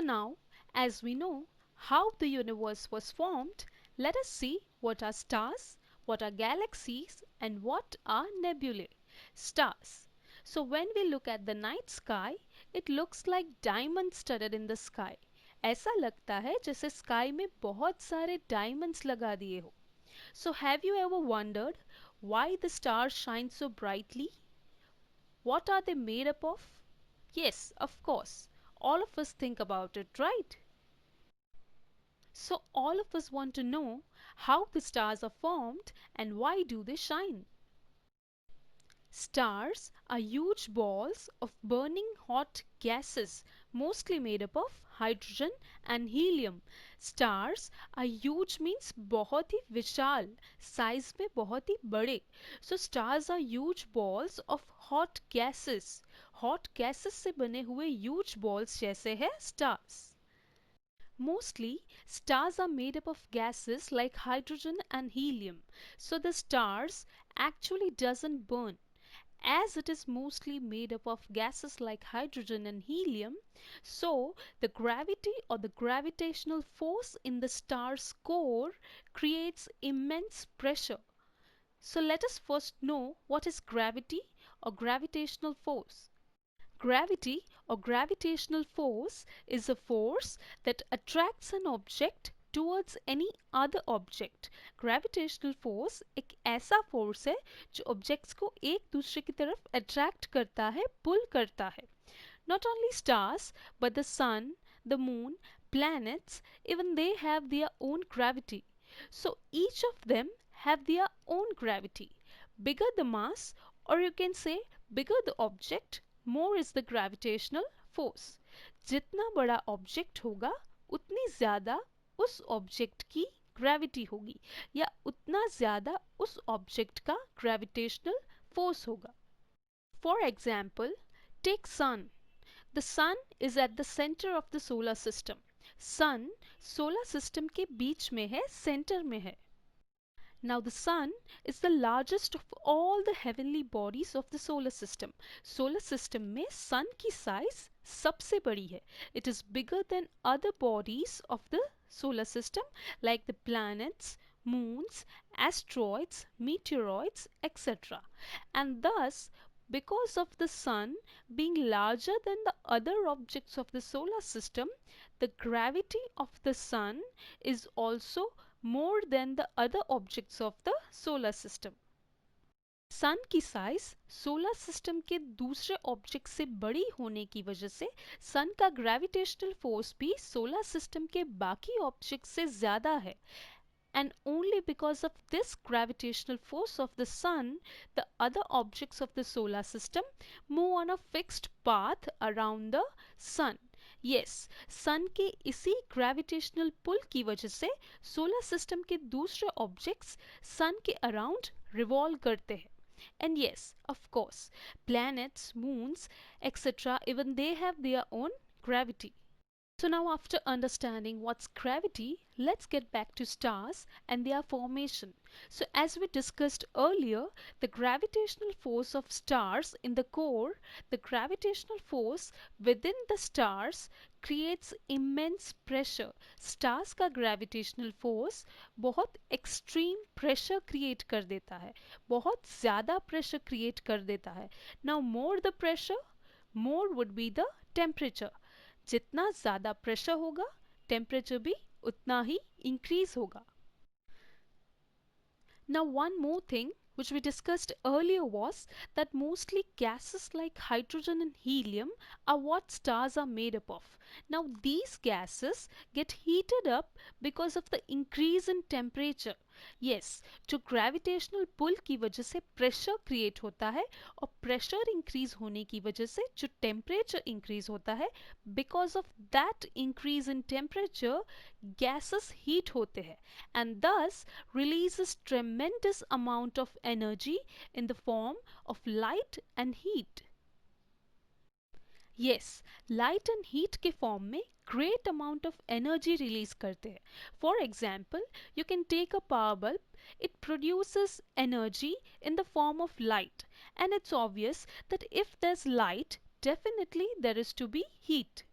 So now, as we know how the universe was formed, let us see what are stars, what are galaxies, and what are nebulae. Stars. So when we look at the night sky, it looks like diamonds studded in the sky. ऐसा लगता है जैसे sky में बहुत सारे diamonds लगा दिए हो. So have you ever wondered why the stars shine so brightly? What are they made up of? Yes, of course. All of us think about it, right? So all of us want to know how the stars are formed and why do they shine? Stars are huge balls of burning hot gases, mostly made up of hydrogen and helium. Stars are huge means बहुत ही विशाल, size में बहुत ही बड़े. So stars are huge balls of hot gases. Hot gases से बने हुए huge balls जैसे है stars. Mostly, stars are made up of gases like hydrogen and helium. So the stars actually doesn't burn. As it is mostly made up of gases like hydrogen and helium, so the gravity or the gravitational force in the star's core creates immense pressure. So let us first know what is gravity or gravitational force. Gravity or gravitational force is a force that attracts an object towards any other object. Gravitational force एक ऐसा force है जो objects को एक दूसरे की तरफ attract करता है, pull करता है. Not only stars, but the sun, the moon, planets, even they have their own gravity. So each of them have their own gravity. Bigger the mass, or you can say bigger the object, more is the gravitational force. जितना बड़ा object होगा उतनी ज़्यादा उस object की gravity होगी या उतना ज़्यादा उस ऑब्जेक्ट का ग्रेविटेशनल फोर्स होगा. For example, take sun. The sun is at the center of the solar system. Sun solar system के बीच में है, center में है. Now the sun is the largest of all the heavenly bodies of the solar system. Solar system में sun की size सबसे बड़ी है. It is bigger than other bodies of the solar system like the planets, moons, asteroids, meteoroids, etc. And thus, because of the sun being larger than the other objects of the solar system, the gravity of the sun is also more than the other objects of the solar system. सन की size solar system के दूसरे object से बड़ी होने की वजह से सन का ग्रेविटेशनल फोर्स भी सोलर सिस्टम के बाकी ऑब्जेक्ट से ज़्यादा है. And only because of this gravitational force of the sun, the other objects of the solar system move on a fixed path around the sun. Yes, sun के इसी gravitational pull की वजह से solar system के दूसरे objects sun के around revolve करते हैं. And yes, of course, planets, moons, etc., even they have their own gravity. So now after understanding what's gravity, let's get back to stars and their formation. So as we discussed earlier, the gravitational force of stars in the core, the gravitational force within the stars creates immense pressure. Stars का gravitational force बहुत extreme pressure create कर देता है, बहुत ज़्यादा pressure create कर देता है. Now more the pressure, more would be the temperature. जितना ज़्यादा प्रेशर होगा टेम्परेचर भी उतना ही इंक्रीज होगा. Now one more thing which we discussed earlier was that mostly gases like hydrogen and helium are what stars are made up of. Now these gases get heated up because of the increase in temperature. Yes, जो gravitational pull की वजह से pressure create होता है और pressure increase होने की वजह से जो temperature increase होता है, because of that increase in temperature gases heat होते हैं and thus releases tremendous amount of energy in the form of light and heat. Yes, light and heat के form में great amount of energy release करते हैं. For example, you can take a power bulb. It produces energy in the form of light, and it's obvious that if there's light, definitely there is to be heat.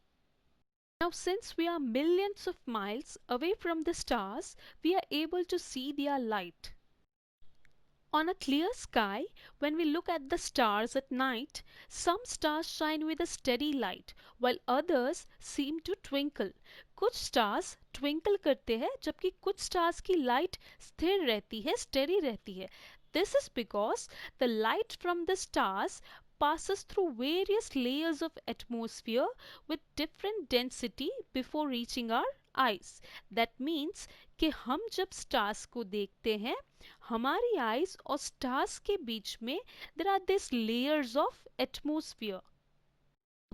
Now, since we are millions of miles away from the stars, we are able to see their light. On a clear sky, when we look at the stars at night, some stars shine with a steady light, while others seem to twinkle. कुछ stars twinkle करते हैं, जबकि कुछ stars की light स्थिर रहती है, steady रहती है. This is because the light from the stars passes through various layers of atmosphere with different density before reaching our eyes. That means कि हम जब stars को देखते हैं, हमारी आइज और स्टार्स के बीच में there are these layers of atmosphere.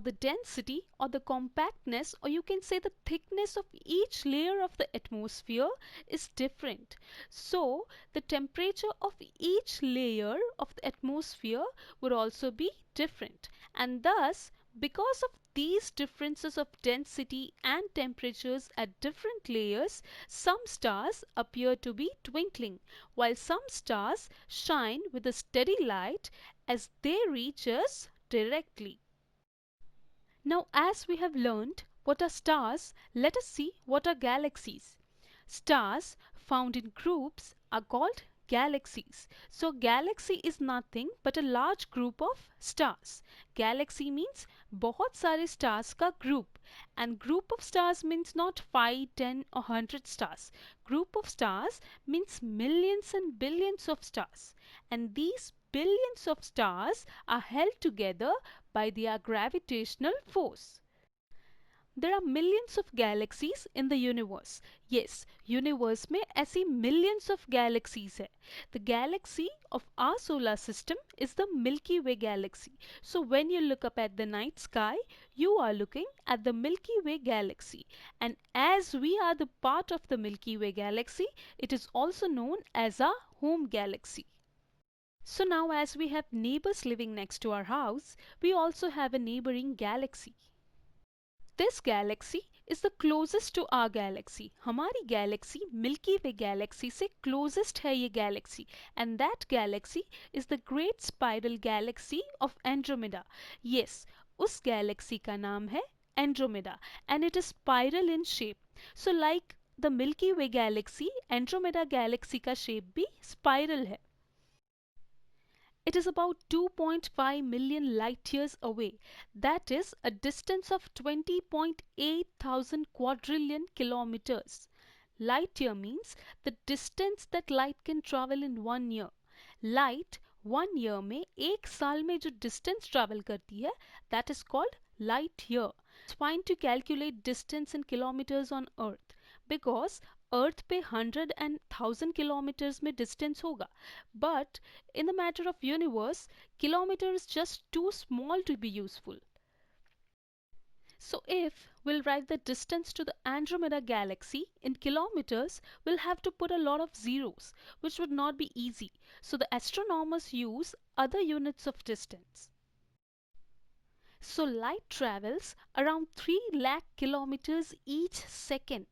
The density or the compactness, or you can say the thickness of each layer of the atmosphere is different. So the temperature of each layer of the atmosphere would also be different, and thus because of these differences of density and temperatures at different layers, some stars appear to be twinkling, while some stars shine with a steady light as they reach us directly. Now, as we have learned what are stars, let us see what are galaxies. Stars found in groups are called galaxies. So, galaxy is nothing but a large group of stars. Galaxy means बहुत सारे stars का group, and group of stars means not 5, 10 or 100 stars. Group of stars means millions and billions of stars, and these billions of stars are held together by their gravitational force. There are millions of galaxies in the universe. Yes, universe में ऐसी millions of galaxies है. The galaxy of our solar system is the Milky Way galaxy. So when you look up at the night sky, you are looking at the Milky Way galaxy. And as we are the part of the Milky Way galaxy, it is also known as our home galaxy. So now as we have neighbors living next to our house, we also have a neighboring galaxy. This galaxy is the closest to our galaxy. हमारी galaxy Milky Way galaxy से closest है ये galaxy, and that galaxy is the Great Spiral Galaxy of Andromeda. Yes, उस galaxy का नाम है Andromeda, and it is spiral in shape. So like the Milky Way galaxy, Andromeda galaxy का shape भी spiral है. It is about 2.5 million light years away. That is a distance of 20.8 thousand quadrillion kilometers. Light year means the distance that light can travel in 1 year. Light 1 year में एक साल में जो distance travel करती है, that is called light year. It's fine to calculate distance in kilometers on earth because अर्थ पे 100 and 1000 kilometers में distance होगा, but in the matter of universe, kilometer is just too small to be useful. So if we'll write the distance to the Andromeda galaxy in kilometers, we'll have to put a lot of zeros, which would not be easy. So the astronomers use other units of distance. So light travels around 3 lakh kilometers each second.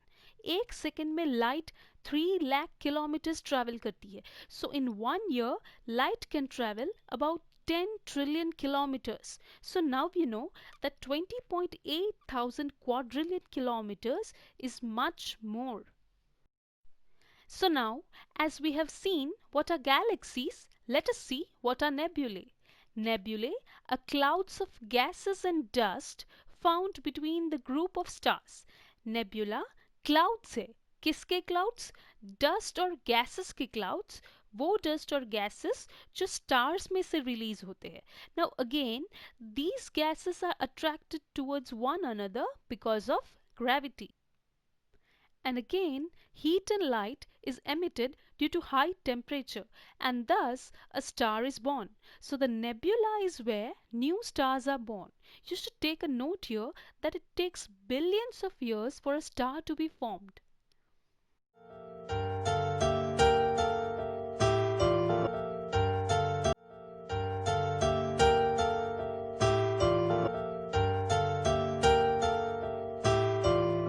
एक second में light 3 lakh kilometres travel करती है. सो इन 1 year light can travel about 10 trillion kilometers. So now you know that 20.8 thousand quadrillion kilometers is much more. So now, as we have seen what are galaxies, let us see what are nebulae. Nebulae are clouds of gases and dust found between the group of stars. Nebula clouds है. किसके clouds? Dust और gases के clouds. वो dust और gases जो stars में से release होते हैं. Now again these gases are attracted towards one another because of gravity. And again, heat and light is emitted due to high temperature, and thus a star is born. So the nebula is where new stars are born. You should take a note here that it takes billions of years for a star to be formed.